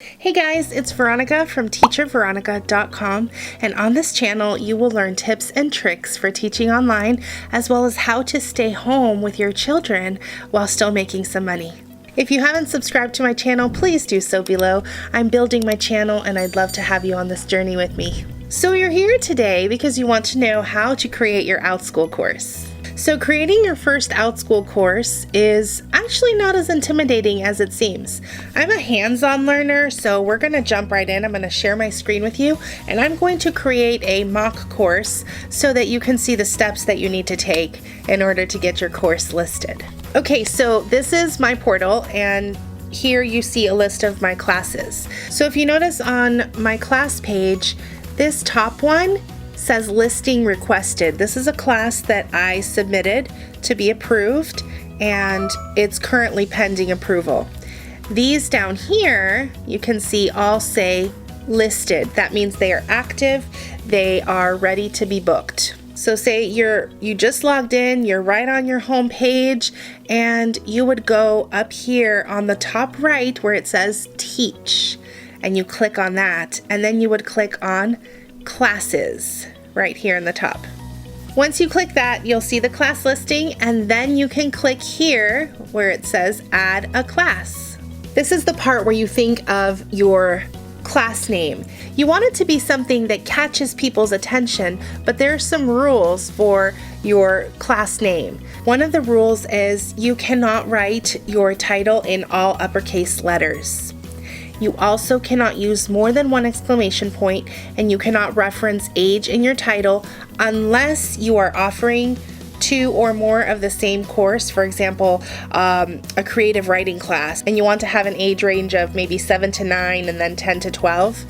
Hey guys, it's Veronica from teacherveronica.com, and on this channel you will learn tips and tricks for teaching online, as well as how to stay home with your children while still making some money. If you haven't subscribed to my channel, please do so below. I'm building my channel and I'd love to have you on this journey with me. So you're here today because you want to know how to create your Outschool course. So creating your first Outschool course is actually not as intimidating as it seems. I'm a hands-on learner, so we're going to jump right in. I'm going to share my screen with you, and I'm going to create a mock course so that you can see the steps that you need to take in order to get your course listed. Okay, so this is my portal, and here you see a list of my classes. So if you notice on my class page, this top one says listing requested. This is a class that I submitted to be approved, and it's currently pending approval. These down here you can see all say listed. That means they are active, they are ready to be booked. So say you just logged in, you're right on your home page, and you would go up here on the top right where it says teach, and you click on that, and then you would click on classes right here in the top. Once you click that, you'll see the class listing, and then you can click here where it says add a class. This is the part where you think of your class name. You want it to be something that catches people's attention, but there are some rules for your class name. One of the rules is you cannot write your title in all uppercase letters. You also cannot use more than one exclamation point, and you cannot reference age in your title unless you are offering two or more of the same course. For example, a creative writing class, and you want to have an age range of maybe 7 to 9 and then 10 to 12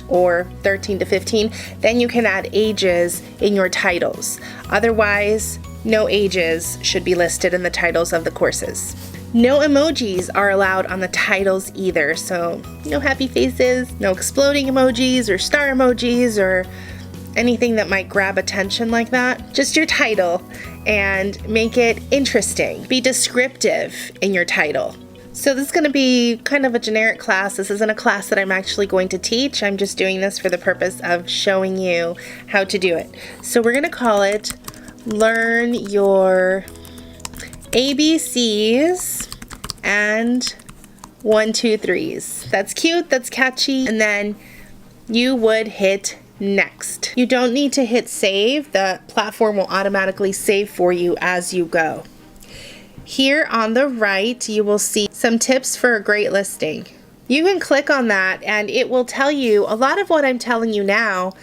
or 13 to 15, then you can add ages in your titles. Otherwise, no ages should be listed in the titles of the courses. No emojis are allowed on the titles either, so no happy faces, no exploding emojis or star emojis or anything that might grab attention like that. Just your title, and make it interesting. Be descriptive in your title. So this is going to be kind of a generic class. This isn't a class that I'm actually going to teach. I'm just doing this for the purpose of showing you how to do it. So we're going to call it Learn Your ABCs and 1, 2, 3s. That's cute, that's catchy. And then you would hit next. You don't need to hit save. The platform will automatically save for you as you go. Here on the right, you will see some tips for a great listing. You can click on that and it will tell you a lot of what I'm telling you now,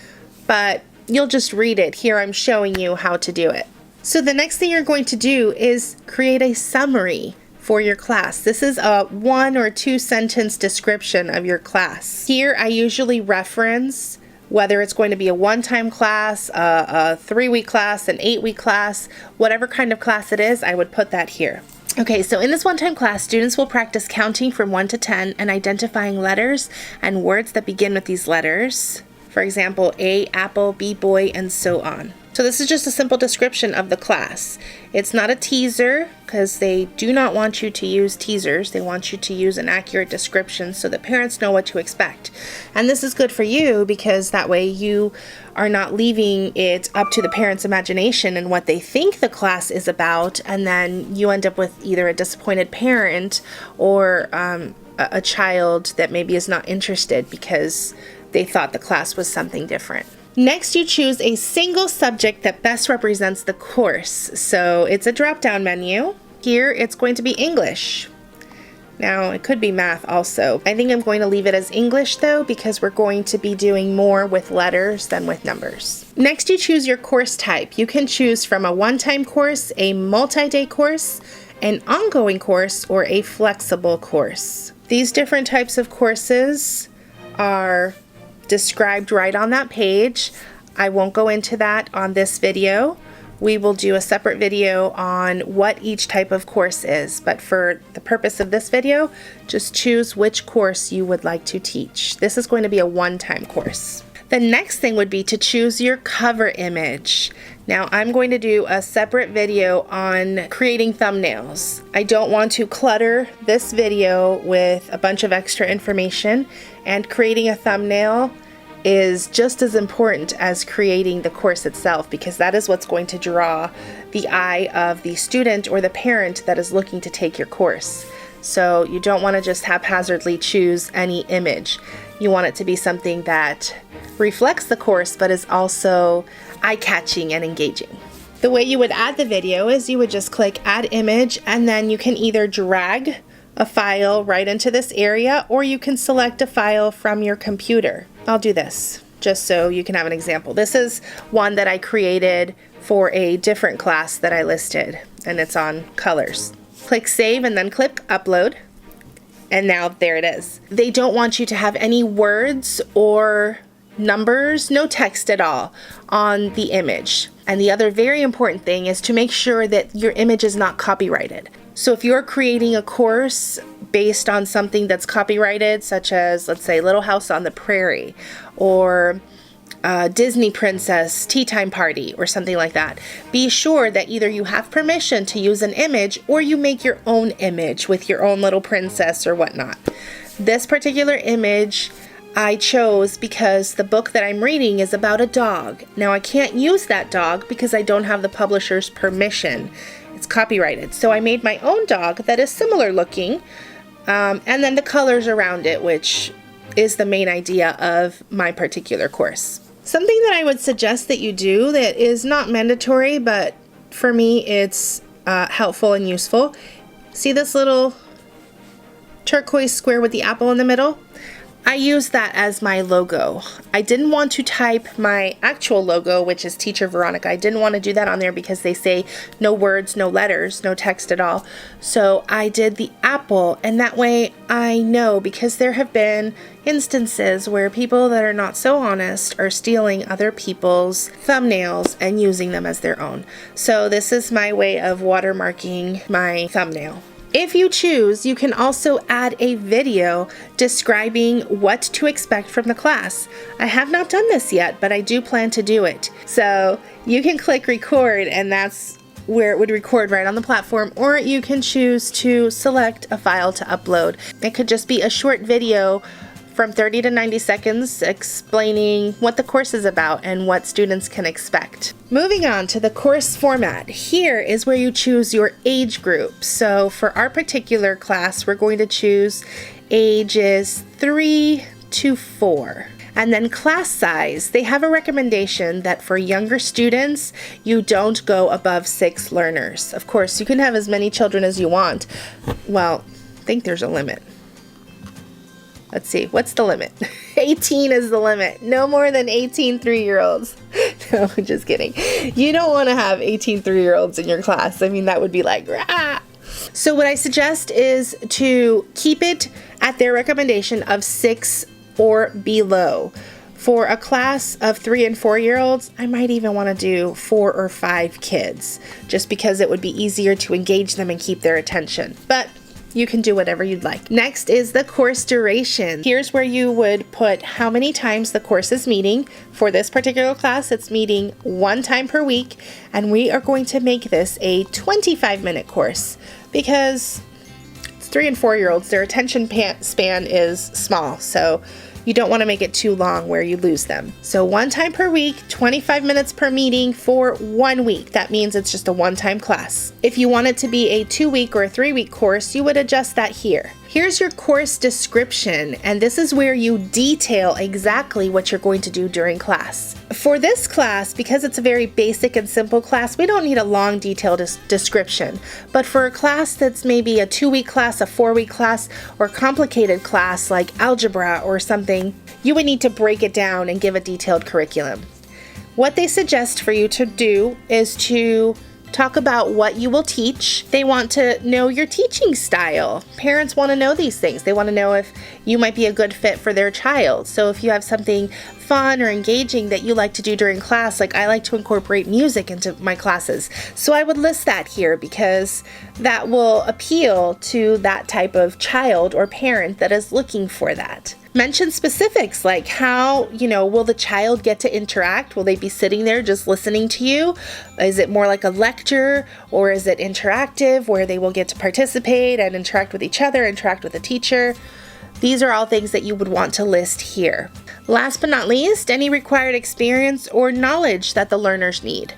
but you'll just read it. Here I'm showing you how to do it. So the next thing you're going to do is create a summary for your class. This is a 1 or 2 sentence description of your class. Here I usually reference whether it's going to be a one-time class, a 3-week class, an 8-week class, whatever kind of class it is, I would put that here. Okay, so in this one-time class, students will practice counting from 1 to 10 and identifying letters and words that begin with these letters. For example, A, apple, B, boy, and so on. So this is just a simple description of the class. It's not a teaser because they do not want you to use teasers. They want you to use an accurate description so that parents know what to expect. And this is good for you because that way you are not leaving it up to the parents' imagination and what they think the class is about, and then you end up with either a disappointed parent or a child that maybe is not interested because they thought the class was something different. Next, you choose a single subject that best represents the course. So it's a drop-down menu. Here, it's going to be English. Now, it could be math also. I think I'm going to leave it as English though, because we're going to be doing more with letters than with numbers. Next, you choose your course type. You can choose from a one-time course, a multi-day course, an ongoing course, or a flexible course. These different types of courses are described right on that page. I won't go into that on this video. We will do a separate video on what each type of course is, but for the purpose of this video, just choose which course you would like to teach. This is going to be a one-time course. The next thing would be to choose your cover image. Now I'm going to do a separate video on creating thumbnails. I don't want to clutter this video with a bunch of extra information, and creating a thumbnail is just as important as creating the course itself, because that is what's going to draw the eye of the student or the parent that is looking to take your course. So you don't want to just haphazardly choose any image. You want it to be something that reflects the course but is also eye-catching and engaging. The way you would add the video is you would just click Add Image, and then you can either drag a file right into this area, or you can select a file from your computer. I'll do this just so you can have an example. This is one that I created for a different class that I listed, and it's on colors. Click Save and then click Upload, and now there it is. They don't want you to have any words or numbers, no text at all on the image. And the other very important thing is to make sure that your image is not copyrighted. So if you're creating a course based on something that's copyrighted, such as, let's say, Little House on the Prairie, or Disney Princess Tea Time Party, or something like that, be sure that either you have permission to use an image, or you make your own image with your own little princess or whatnot. This particular image I chose because the book that I'm reading is about a dog. Now I can't use that dog because I don't have the publisher's permission. It's copyrighted. So I made my own dog that is similar looking, and then the colors around it, which is the main idea of my particular course. Something that I would suggest that you do that is not mandatory, but for me it's helpful and useful. See this little turquoise square with the apple in the middle? I use that as my logo. I didn't want to type my actual logo, which is Teacher Veronica. I didn't want to do that on there because they say no words, no letters, no text at all. So I did the apple, and that way I know, because there have been instances where people that are not so honest are stealing other people's thumbnails and using them as their own. So this is my way of watermarking my thumbnail. If you choose, you can also add a video describing what to expect from the class. I have not done this yet, but I do plan to do it. So you can click record, and that's where it would record right on the platform, or you can choose to select a file to upload. It could just be a short video from 30 to 90 seconds explaining what the course is about and what students can expect. Moving on to the course format. Here is where you choose your age group. So for our particular class, we're going to choose ages 3 to 4. And then class size, they have a recommendation that for younger students, you don't go above 6 learners. Of course, you can have as many children as you want. Well, I think there's a limit. Let's see, what's the limit? 18 is the limit. No more than 18 3-year-olds. No, I'm just kidding. You don't want to have 18 3-year-olds in your class. I mean, that would be like, rah! So what I suggest is to keep it at their recommendation of 6 or below. For a class of 3 and 4-year-olds, I might even want to do 4 or 5 kids, just because it would be easier to engage them and keep their attention. But you can do whatever you'd like. Next is the course duration. Here's where you would put how many times the course is meeting. For this particular class, it's meeting 1 time per week, and we are going to make this a 25-minute course because it's 3 and 4-year-olds. Their attention span is small, so you don't want to make it too long where you lose them. So 1 time per week, 25 minutes per meeting for 1 week. That means it's just a one-time class. If you want it to be a 2-week or a 3-week course, you would adjust that here. Here's your course description, and this is where you detail exactly what you're going to do during class. For this class, because it's a very basic and simple class, we don't need a long detailed description. But for a class that's maybe a 2-week class, a 4-week class, or a complicated class like algebra or something, you would need to break it down and give a detailed curriculum. What they suggest for you to do is to talk about what you will teach. They want to know your teaching style. Parents want to know these things. They want to know if you might be a good fit for their child. So if you have something fun or engaging that you like to do during class, like I like to incorporate music into my classes. So I would list that here because that will appeal to that type of child or parent that is looking for that. Mention specifics like how, will the child get to interact? Will they be sitting there just listening to you? Is it more like a lecture, or is it interactive where they will get to participate and interact with each other, interact with the teacher? These are all things that you would want to list here. Last but not least, any required experience or knowledge that the learners need.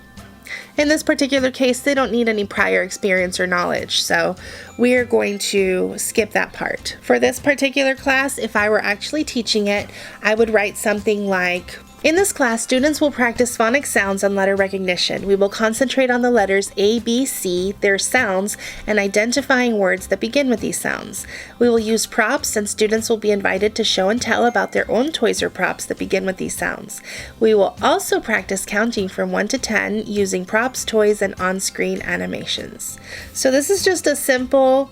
In this particular case, they don't need any prior experience or knowledge, so we're going to skip that part. For this particular class, if I were actually teaching it, I would write something like, in this class, students will practice phonic sounds and letter recognition. We will concentrate on the letters A, B, C, their sounds, and identifying words that begin with these sounds. We will use props, and students will be invited to show and tell about their own toys or props that begin with these sounds. We will also practice counting from 1 to 10 using props, toys, and on-screen animations. So this is just a simple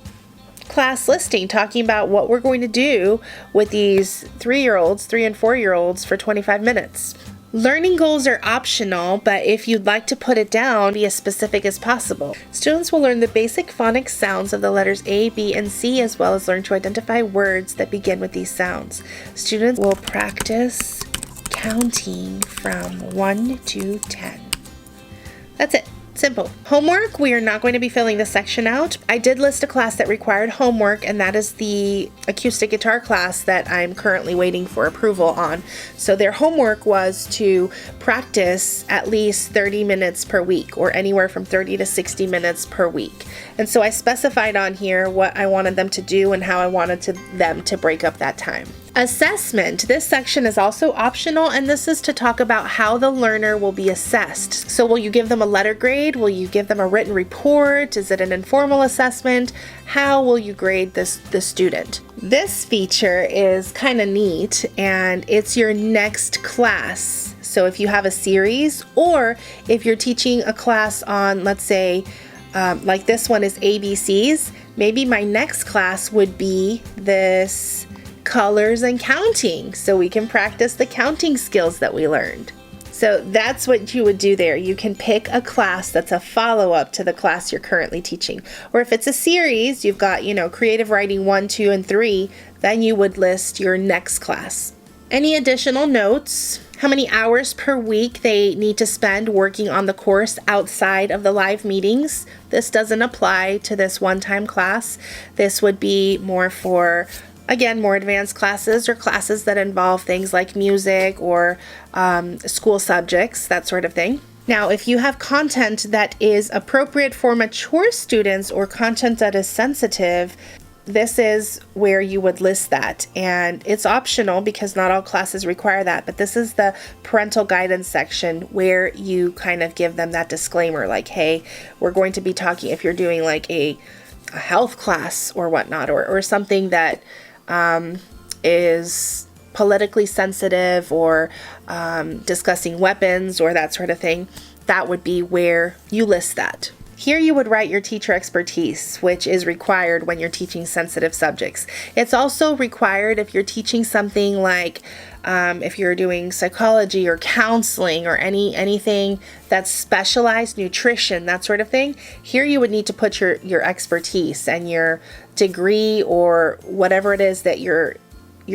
class listing talking about what we're going to do with these 3-year-olds, 3 and 4-year-olds for 25 minutes. Learning goals are optional, but if you'd like to put it down, be as specific as possible. Students will learn the basic phonics sounds of the letters A, B, and C, as well as learn to identify words that begin with these sounds. Students will practice counting from 1 to 10. That's it. Simple. Homework, we are not going to be filling this section out. I did list a class that required homework, and that is the acoustic guitar class that I'm currently waiting for approval on. So their homework was to practice at least 30 minutes per week, or anywhere from 30 to 60 minutes per week. And so I specified on here what I wanted them to do and how I wanted them to break up that time. Assessment. This section is also optional, and this is to talk about how the learner will be assessed. So will you give them a letter grade? Will you give them a written report? Is it an informal assessment? How will you grade the student? This feature is kind of neat, and it's your next class. So if you have a series, or if you're teaching a class on, let's say, like this one is ABCs, maybe my next class would be this colors and counting, so we can practice the counting skills that we learned. So that's what you would do there. You can pick a class that's a follow-up to the class you're currently teaching. Or if it's a series, you've got, creative writing 1, 2, and 3, then you would list your next class. Any additional notes? How many hours per week they need to spend working on the course outside of the live meetings. This doesn't apply to this one-time class. This would be more for, again, more advanced classes or classes that involve things like music or school subjects, that sort of thing. Now, if you have content that is appropriate for mature students or content that is sensitive, this is where you would list that. And it's optional because not all classes require that, but this is the parental guidance section where you kind of give them that disclaimer, like, hey, we're going to be talking, if you're doing like a health class or whatnot, or something that is politically sensitive, or discussing weapons or that sort of thing, that would be where you list that. Here you would write your teacher expertise, which is required when you're teaching sensitive subjects. It's also required if you're teaching something like if you're doing psychology or counseling or anything that's specialized, nutrition, that sort of thing. Here you would need to put your expertise and your degree or whatever it is that your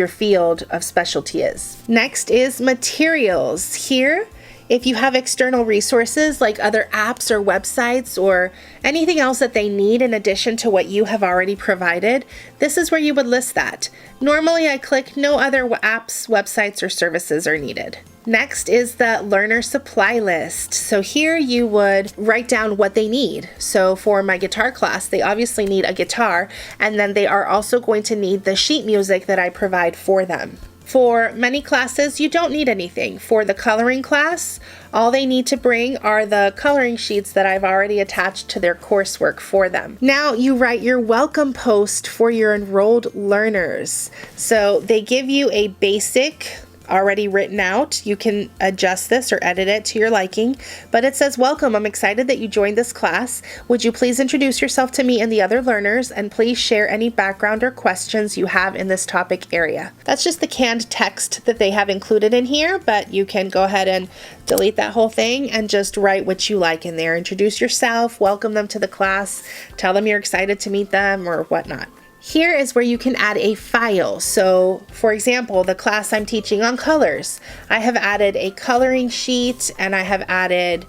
field of specialty is. Next is materials. Here, if you have external resources like other apps or websites or anything else that they need in addition to what you have already provided, this is where you would list that. Normally I click no other apps, websites, or services are needed. Next is the learner supply list. So here you would write down what they need. So for my guitar class, they obviously need a guitar, and then they are also going to need the sheet music that I provide for them. For many classes, you don't need anything. For the coloring class, all they need to bring are the coloring sheets that I've already attached to their coursework for them. Now you write your welcome post for your enrolled learners. So they give you a basic already written out. You can adjust this or edit it to your liking, but it says, "Welcome, I'm excited that you joined this class. Would you please introduce yourself to me and the other learners, and please share any background or questions you have in this topic area." That's just the canned text that they have included in here, but you can go ahead and delete that whole thing and just write what you like in there. Introduce yourself, welcome them to the class, tell them you're excited to meet them or whatnot. Here is where you can add a file. So for example, the class I'm teaching on colors, I have added a coloring sheet and I have added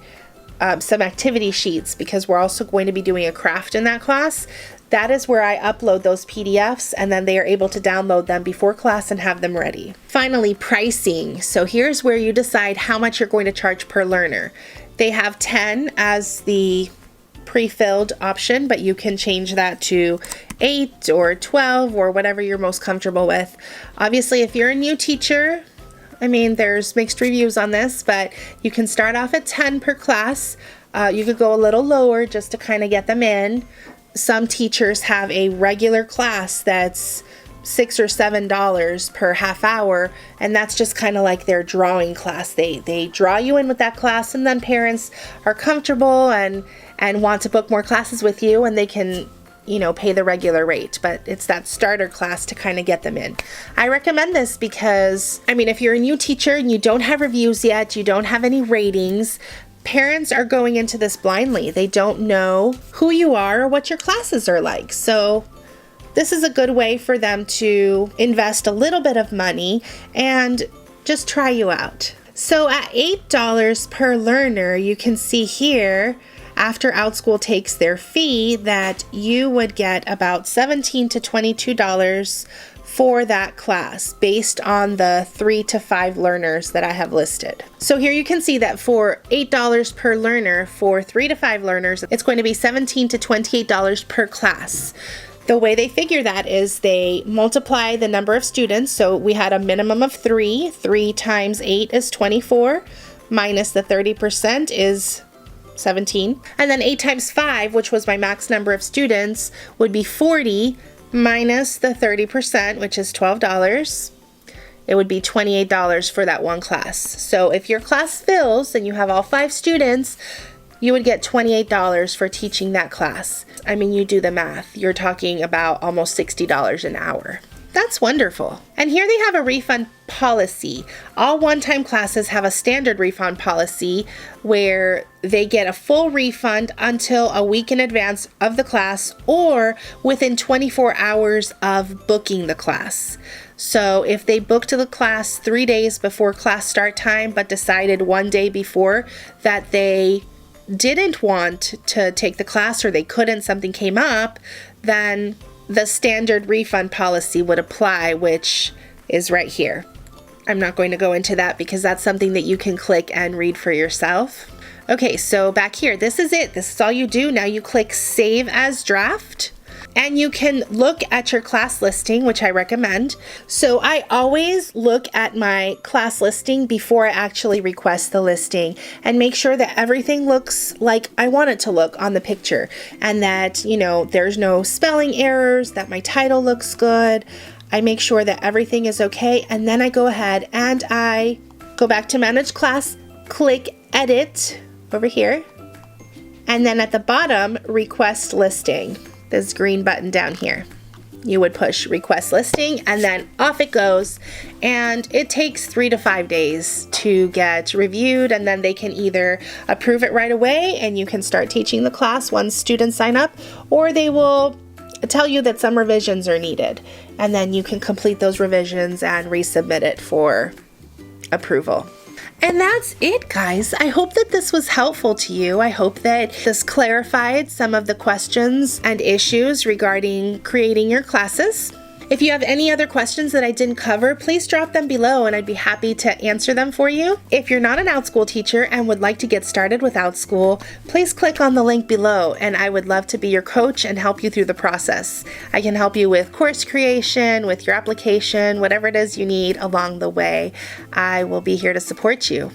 some activity sheets because we're also going to be doing a craft in that class. That is where I upload those PDFs and then they are able to download them before class and have them ready. Finally, pricing. So here's where you decide how much you're going to charge per learner. They have 10 as the pre-filled option, but you can change that to 8 or 12 or whatever you're most comfortable with. Obviously, if you're a new teacher, I mean, there's mixed reviews on this, but you can start off at 10 per class. You could go a little lower just to kind of get them in. Some teachers have a regular class that's $6 or $7 per half hour, and that's just kind of like their drawing class. They draw you in with that class, and then parents are comfortable and want to book more classes with you, and they can, you know, pay the regular rate, but it's that starter class to kind of get them in. I recommend this because, I mean, if you're a new teacher and you don't have reviews yet, you don't have any ratings, parents are going into this blindly. They don't know who you are or what your classes are like. So this is a good way for them to invest a little bit of money and just try you out. So at $8 per learner, you can see here, after Outschool takes their fee, that you would get about $17 to $22 for that class based on the 3 to 5 learners that I have listed. So here you can see that for $8 per learner, for 3 to 5 learners, it's going to be $17 to $28 per class. The way they figure that is they multiply the number of students. So we had a minimum of 3. 3 times 8 is 24, minus the 30% is 17. And then 8 times 5, which was my max number of students, would be 40, minus the 30%, which is $12. It would be $28 for that one class. So if your class fills and you have all 5 students, you would get $28 for teaching that class. I mean, you do the math. You're talking about almost $60 an hour. That's wonderful. And here they have a refund policy. All one-time classes have a standard refund policy where they get a full refund until a week in advance of the class or within 24 hours of booking the class. So if they booked the class 3 days before class start time but decided one day before that they didn't want to take the class or they couldn't, something came up, then the standard refund policy would apply, which is right here. I'm not going to go into that because that's something that you can click and read for yourself. Okay, so back here, this is it. This is all you do. Now you click Save as Draft. And you can look at your class listing, which I recommend. So I always look at my class listing before I actually request the listing and make sure that everything looks like I want it to look on the picture and that, you know, there's no spelling errors, that my title looks good. I make sure that everything is okay, and then I go ahead and I go back to Manage Class, click Edit over here, and then at the bottom, Request Listing. This green button down here. You would push Request Listing and then off it goes, and it takes 3 to 5 days to get reviewed, and then they can either approve it right away and you can start teaching the class once students sign up, or they will tell you that some revisions are needed, and then you can complete those revisions and resubmit it for approval. And that's it, guys. I hope that this was helpful to you. I hope that this clarified some of the questions and issues regarding creating your classes. If you have any other questions that I didn't cover, please drop them below and I'd be happy to answer them for you. If you're not an Outschool teacher and would like to get started with Outschool, please click on the link below and I would love to be your coach and help you through the process. I can help you with course creation, with your application, whatever it is you need along the way. I will be here to support you.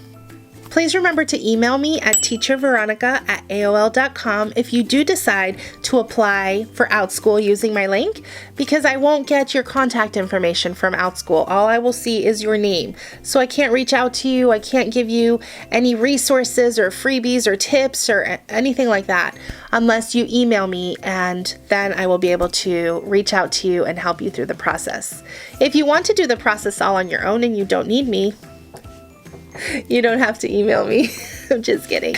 Please remember to email me at teacherveronica@aol.com if you do decide to apply for Outschool using my link, because I won't get your contact information from Outschool. All I will see is your name. So I can't reach out to you. I can't give you any resources or freebies or tips or anything like that unless you email me, and then I will be able to reach out to you and help you through the process. If you want to do the process all on your own and you don't need me, you don't have to email me. I'm just kidding.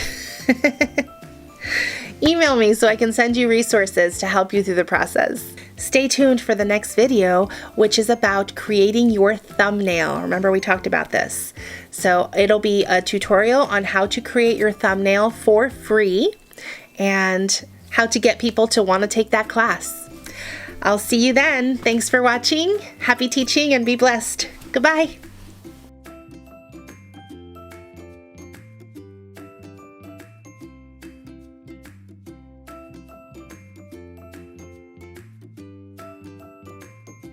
Email me so I can send you resources to help you through the process. Stay tuned for the next video, which is about creating your thumbnail. Remember, we talked about this. So it'll be a tutorial on how to create your thumbnail for free and how to get people to want to take that class. I'll see you then. Thanks for watching. Happy teaching and be blessed. Goodbye.